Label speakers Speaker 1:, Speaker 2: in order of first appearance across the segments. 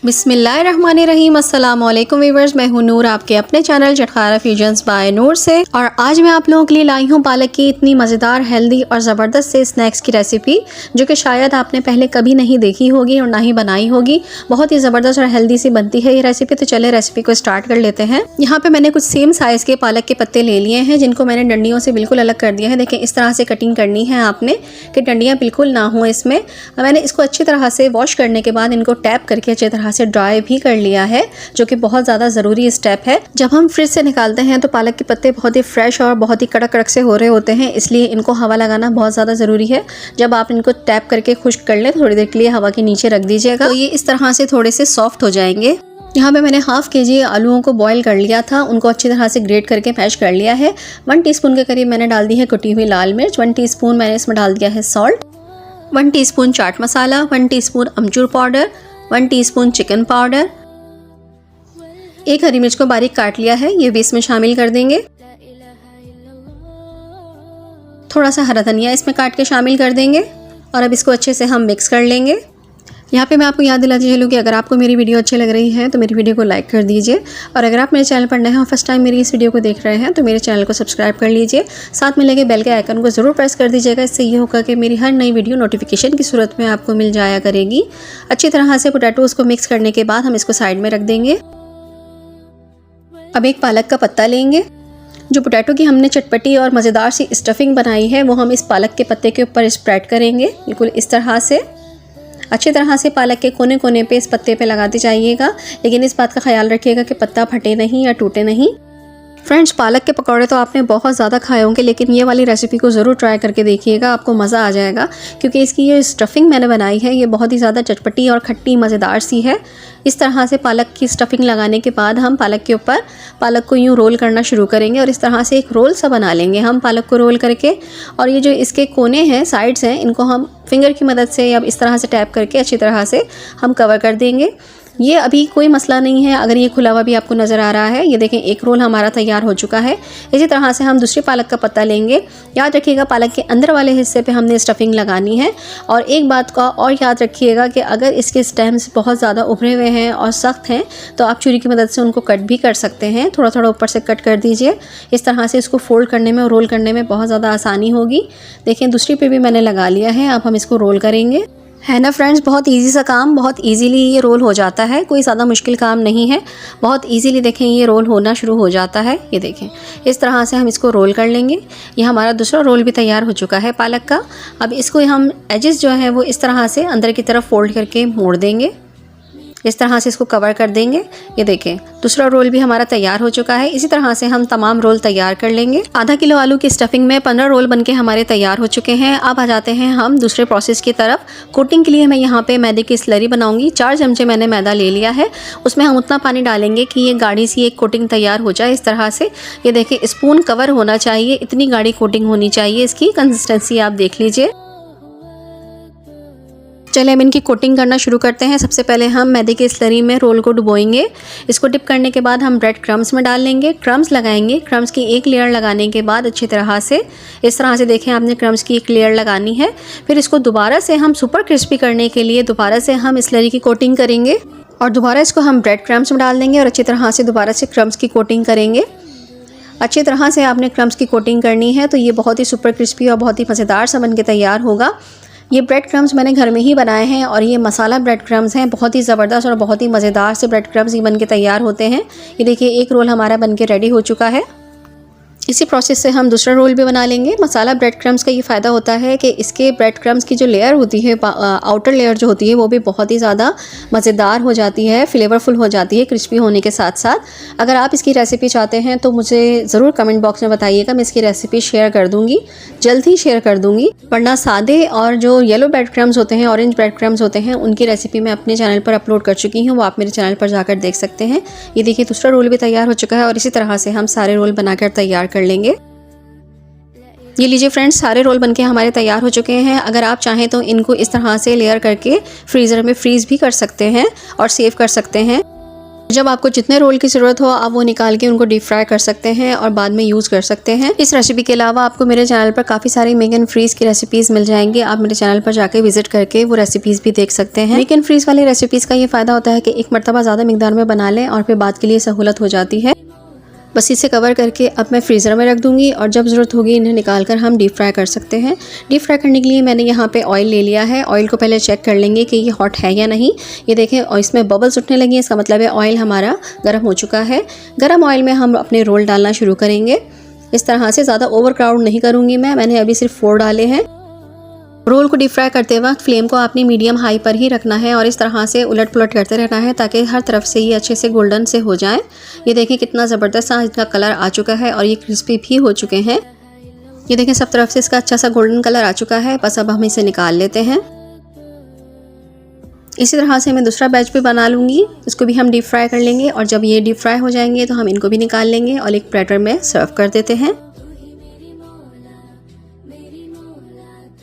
Speaker 1: बिस्मिल्लाहिर्रहमानिर्रहीम। अस्सलाम वालेकुम वीवर्स, मैं हूं नूर आपके अपने चैनल चटखारा फ्यूजन्स बाय नूर से। और आज मैं आप लोगों के लिए लाई हूं पालक की इतनी मज़ेदार, हेल्दी और ज़बरदस्त से स्नैक्स की रेसिपी, जो कि शायद आपने पहले कभी नहीं देखी होगी और ना ही बनाई होगी। बहुत ही ज़बरदस्त और हेल्दी सी बनती है ये रेसिपी। तो चले रेसिपी को स्टार्ट कर लेते हैं। यहाँ पे मैंने कुछ सेम साइज़ के पालक के पत्ते ले लिए हैं, जिनको मैंने डंडियों से बिल्कुल अलग कर दिया है। देखें, इस तरह से कटिंग करनी है आपने कि डंडियाँ बिल्कुल ना हो इसमें। मैंने इसको अच्छी तरह से वॉश करने के बाद इनको टैप करके अच्छी तरह से ड्राई भी कर लिया है, जो कि बहुत ज़्यादा ज़रूरी स्टेप है। जब हम फ्रिज से निकालते हैं तो पालक के पत्ते बहुत ही फ्रेश और बहुत ही कड़क कड़क से हो रहे होते हैं, इसलिए इनको हवा लगाना बहुत ज़्यादा ज़रूरी है। जब आप इनको टैप करके खुश्क कर लें, थोड़ी देर के लिए हवा के नीचे रख दीजिएगा, तो ये इस तरह से थोड़े से सॉफ्ट हो जाएंगे। यहाँ पे मैंने हाफ केजी आलूओं को बॉईल कर लिया था, उनको अच्छी तरह से ग्रेट करके मैश कर लिया है। 1 टीस्पून के करीब मैंने डाल दी है कुटी हुई लाल मिर्च, 1 टीस्पून मैंने इसमें डाल दिया है salt, 1 teaspoon chaat masala, 1 teaspoon अमचूर पाउडर, 1 टीस्पून चिकन पाउडर, 1 हरी मिर्च को बारीक काट लिया है, ये भी इसमें शामिल कर देंगे। थोड़ा सा हरा धनिया इसमें काट के शामिल कर देंगे और अब इसको अच्छे से हम मिक्स कर लेंगे। यहाँ पे मैं आपको याद दिलाती चलूँ कि अगर आपको मेरी वीडियो अच्छी लग रही है तो मेरी वीडियो को लाइक कर दीजिए, और अगर आप मेरे चैनल पर नए हैं और फर्स्ट टाइम मेरी इस वीडियो को देख रहे हैं तो मेरे चैनल को सब्सक्राइब कर लीजिए। साथ में लगे बेल के आइकन को ज़रूर प्रेस कर दीजिएगा, इससे ये होगा कि मेरी हर नई वीडियो नोटिफिकेशन की सूरत में आपको मिल जाया करेगी। अच्छी तरह से पोटैटोज़ को मिक्स करने के बाद हम इसको साइड में रख देंगे। अब एक पालक का पत्ता लेंगे। जो पोटैटो की हमने चटपटी और मज़ेदार सी स्टफिंग बनाई है वो हम इस पालक के पत्ते के ऊपर स्प्रेड करेंगे, बिल्कुल इस तरह से। अच्छी तरह से पालक के कोने कोने पे इस पत्ते पे लगाते जाइएगा, लेकिन इस बात का ख्याल रखिएगा कि पत्ता फटे नहीं या टूटे नहीं। फ्रेंड्स, पालक के पकौड़े तो आपने बहुत ज़्यादा खाए होंगे, लेकिन ये वाली रेसिपी को ज़रूर ट्राई करके देखिएगा, आपको मज़ा आ जाएगा। क्योंकि इसकी ये स्टफिंग मैंने बनाई है ये बहुत ही ज़्यादा चटपटी और खट्टी मज़ेदार सी है। इस तरह से पालक की स्टफिंग लगाने के बाद हम पालक के ऊपर पालक को यूँ रोल करना शुरू करेंगे और इस तरह से एक रोल सा बना लेंगे हम पालक को रोल करके। और ये जो इसके कोने हैं, साइड्स हैं, इनको हम फिंगर की मदद से या इस तरह से टैप करके अच्छी तरह से हम कवर कर देंगे। ये अभी कोई मसला नहीं है अगर ये खुला हुआ भी आपको नज़र आ रहा है। ये देखें, एक रोल हमारा तैयार हो चुका है। इसी तरह से हम दूसरी पालक का पत्ता लेंगे। याद रखिएगा, पालक के अंदर वाले हिस्से पे हमने स्टफिंग लगानी है। और एक बात का और याद रखिएगा कि अगर इसके स्टेम्स बहुत ज़्यादा उभरे हुए हैं और सख्त हैं तो आप छुरी की मदद से उनको कट भी कर सकते हैं। थोड़ा थोड़ा ऊपर से कट कर दीजिए, इस तरह से इसको फोल्ड करने में और रोल करने में बहुत ज़्यादा आसानी होगी। देखें, दूसरी पे भी मैंने लगा लिया है। अब हम इसको रोल करेंगे। है ना फ्रेंड्स, बहुत इजी सा काम, बहुत इजीली ये रोल हो जाता है, कोई ज़्यादा मुश्किल काम नहीं है। बहुत इजीली देखें ये रोल होना शुरू हो जाता है। ये देखें, इस तरह से हम इसको रोल कर लेंगे। ये हमारा दूसरा रोल भी तैयार हो चुका है पालक का। अब इसको हम एजेस जो है वो इस तरह से अंदर की तरफ फोल्ड करके मोड़ देंगे, इस तरह से इसको कवर कर देंगे। ये देखें, दूसरा रोल भी हमारा तैयार हो चुका है। इसी तरह से हम तमाम रोल तैयार कर लेंगे। आधा किलो आलू की स्टफिंग में 15 रोल बनके हमारे तैयार हो चुके हैं। अब आ जाते हैं हम दूसरे प्रोसेस की तरफ। कोटिंग के लिए मैं यहाँ पे मैदे की स्लरी बनाऊंगी। 4 चमचे मैंने मैदा ले लिया है, उसमें हम उतना पानी डालेंगे कि ये गाढ़ी सी एक कोटिंग तैयार हो जाए। इस तरह से ये देखें, स्पून कवर होना चाहिए, इतनी गाढ़ी कोटिंग होनी चाहिए। इसकी कंसिस्टेंसी आप देख लीजिए। चलिए हम इनकी कोटिंग करना शुरू करते हैं। सबसे पहले हम मैदे की स्लरी में रोल को डुबोएंगे। इसको डिप करने के बाद हम ब्रेड क्रम्स में डाल लेंगे, क्रम्स लगाएंगे। क्रम्स की एक लेयर लगाने के बाद अच्छी तरह से इस तरह से देखें, आपने क्रम्स की एक लेयर लगानी है। फिर इसको दोबारा से हम सुपर क्रिस्पी करने के लिए दोबारा से हम स्लरी की कोटिंग करेंगे और दोबारा इसको हम ब्रेड क्रम्स में डाल देंगे और अच्छी तरह से दोबारा से क्रम्स की कोटिंग करेंगे। अच्छी तरह से आपने क्रम्स की कोटिंग करनी है, तो ये बहुत ही सुपर क्रिस्पी और बहुत ही मज़ेदार सा बन के तैयार होगा। ये ब्रेड क्रम्स मैंने घर में ही बनाए हैं और ये मसाला ब्रेड क्रम्स हैं, बहुत ही ज़बरदस्त और बहुत ही मज़ेदार से ब्रेड क्रम्स ये बन के तैयार होते हैं। ये देखिए, एक रोल हमारा बन के रेडी हो चुका है। इसी प्रोसेस से हम दूसरा रोल भी बना लेंगे। मसाला ब्रेड क्रम्स का ये फ़ायदा होता है कि इसके ब्रेड क्रम्स की जो लेयर होती है, आउटर लेयर जो होती है, वो भी बहुत ही ज़्यादा मज़ेदार हो जाती है, फ्लेवरफुल हो जाती है क्रिस्पी होने के साथ साथ। अगर आप इसकी रेसिपी चाहते हैं तो मुझे ज़रूर कमेंट बॉक्स में बताइएगा, मैं इसकी रेसिपी शेयर कर दूँगी, जल्द ही शेयर कर दूँगी। वरना सादे और जो येलो ब्रेड क्रम्स होते हैं, ऑरेंज ब्रेड क्रम्स होते हैं, उनकी रेसिपी मैं अपने चैनल पर अपलोड कर चुकी हूँ, वो आप मेरे चैनल पर जाकर देख सकते हैं। ये देखिए, दूसरा रोल भी तैयार हो चुका है और इसी तरह से हम सारे रोल बनाकर तैयार कर लेंगे। ये लीजिए फ्रेंड्स, सारे रोल बनके हमारे तैयार हो चुके हैं। अगर आप चाहें तो इनको इस तरह से लेयर करके फ्रीज़र में फ्रीज़ भी कर सकते हैं और सेव कर सकते हैं। जब आपको जितने रोल की ज़रूरत हो आप वो निकाल के उनको डीप फ्राई कर सकते हैं और बाद में यूज़ कर सकते हैं। इस रेसिपी के अलावा आपको मेरे चैनल पर काफ़ी सारी मेक एंड फ्रीज़ की रेसिपीज़ मिल जाएंगी। आप मेरे चैनल पर जाके विजिट करके वो रेसिपीज़ भी देख सकते हैं। मेक एंड फ्रीज़ वाली रेसिपीज़ का ये फ़ायदा होता है कि एक मरतबा ज़्यादा मिकदार में बना लें और फिर बाद के लिए सहूलत हो जाती है। बस इसे कवर करके अब मैं फ्रीज़र में रख दूँगी और जब ज़रूरत होगी इन्हें निकाल कर हम डीप फ्राई कर सकते हैं। डीप फ्राई करने के लिए मैंने यहाँ पे ऑयल ले लिया है। ऑयल को पहले चेक कर लेंगे कि ये हॉट है या नहीं। ये देखें और इसमें बबल्स उठने लगी हैं, इसका मतलब है ऑयल हमारा गर्म हो चुका है। गर्म ऑयल में हम अपने रोल डालना शुरू करेंगे। इस तरह से ज़्यादा ओवर क्राउड नहीं करूँगी मैंने अभी सिर्फ 4 डाले हैं। रोल को डीप फ्राई करते वक्त फ्लेम को आपने मीडियम हाई पर ही रखना है और इस तरह से उलट पुलट करते रहना है ताकि हर तरफ से ये अच्छे से गोल्डन से हो जाए। ये देखें कितना ज़बरदस्त सा इसका कलर आ चुका है और ये क्रिस्पी भी हो चुके हैं। ये देखें सब तरफ से इसका अच्छा सा गोल्डन कलर आ चुका है। बस अब हम इसे निकाल लेते हैं। इसी तरह से मैं दूसरा बैच भी बना लूँगी, इसको भी हम डीप फ्राई कर लेंगे और जब ये डीप फ्राई हो जाएंगे तो हम इनको भी निकाल लेंगे और एक प्लेटर में सर्व कर देते हैं।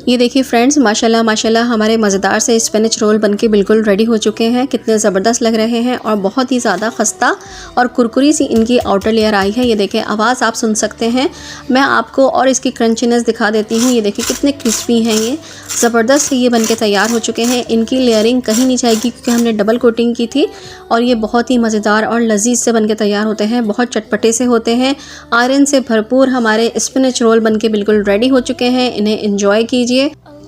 Speaker 1: ये देखिए फ्रेंड्स, माशाल्लाह माशाल्लाह हमारे मज़ेदार से स्पिनच रोल बनके बिल्कुल रेडी हो चुके हैं। कितने ज़बरदस्त लग रहे हैं और बहुत ही ज़्यादा खस्ता और कुरकुरी सी इनकी आउटर लेयर आई है। ये देखें आवाज़ आप सुन सकते हैं। मैं आपको और इसकी क्रंचीनेस दिखा देती हूँ। ये देखिए कितने क्रिस्पी हैं, ये ज़बरदस्त से ये बनके तैयार हो चुके हैं। इनकी लेयरिंग कहीं नहीं जाएगी क्योंकि हमने डबल कोटिंग की थी और ये बहुत ही मज़ेदार और लजीज से बनके तैयार होते हैं। बहुत चटपटे से होते हैं। आयरन से भरपूर हमारे स्पिनच रोल बनके बिल्कुल रेडी हो चुके हैं। इन्हें एंजॉय कीजिए।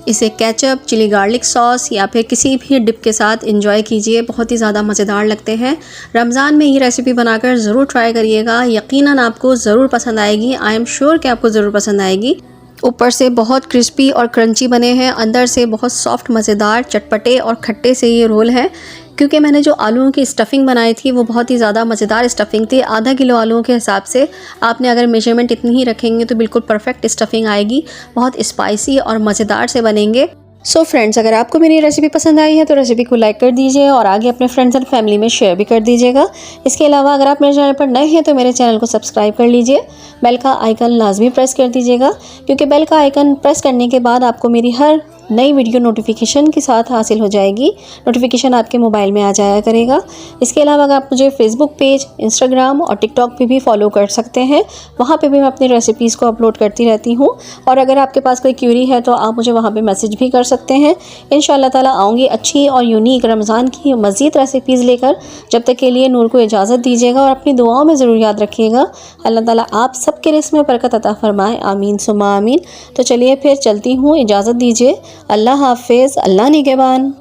Speaker 1: इसे केचप, चिली गार्लिक सॉस या फिर किसी भी डिप के साथ एंजॉय कीजिए। बहुत ही ज़्यादा मज़ेदार लगते हैं। रमज़ान में ये रेसिपी बनाकर ज़रूर ट्राई करिएगा। यकीनन आपको ज़रूर पसंद आएगी। आई एम श्योर कि आपको ज़रूर पसंद आएगी। ऊपर से बहुत क्रिस्पी और क्रंची बने हैं, अंदर से बहुत सॉफ्ट मज़ेदार चटपटे और खट्टे से ये रोल है। क्योंकि मैंने जो आलूओं की स्टफ़िंग बनाई थी वो बहुत ही ज़्यादा मज़ेदार स्टफ़िंग थी। आधा किलो आलूओं के हिसाब से आपने अगर मेजरमेंट इतनी ही रखेंगे तो बिल्कुल परफेक्ट स्टफ़िंग आएगी। बहुत स्पाइसी और मज़ेदार से बनेंगे। सो फ्रेंड्स, अगर आपको मेरी रेसिपी पसंद आई है तो रेसिपी को लाइक कर दीजिए और आगे अपने फ्रेंड्स एंड फैमिली में शेयर भी कर दीजिएगा। इसके अलावा अगर आप मेरे चैनल पर नए हैं तो मेरे चैनल को सब्सक्राइब कर लीजिए। बेल का आइकन लाजमी प्रेस कर दीजिएगा क्योंकि बेल का आइकन प्रेस करने के बाद आपको मेरी हर नई वीडियो नोटिफिकेशन के साथ हासिल हो जाएगी। नोटिफिकेशन आपके मोबाइल में आ जाया करेगा। इसके अलावा अगर आप मुझे फेसबुक पेज, इंस्टाग्राम और टिकटॉक पे भी फॉलो कर सकते हैं। वहाँ पे भी मैं अपनी रेसिपीज़ को अपलोड करती रहती हूँ और अगर आपके पास कोई क्यूरी है तो आप मुझे वहाँ पे मैसेज भी कर सकते हैं। इंशाअल्लाह ताला आऊँगी अच्छी और यूनिक रमज़ान की मज़ीद रेसिपीज़ लेकर। जब तक के लिए नूर को इजाज़त दीजिएगा और अपनी दुआओं में ज़रूर याद रखिएगा। अल्लाह ताला आप सबके रिज़्क़ में बरकत अता फ़रमाए। आमीन सुम्मा आमीन। तो चलिए फिर चलती हूँ, इजाज़त दीजिए। अल्लाह हाफ़िज़। अल्लाह निगहबान।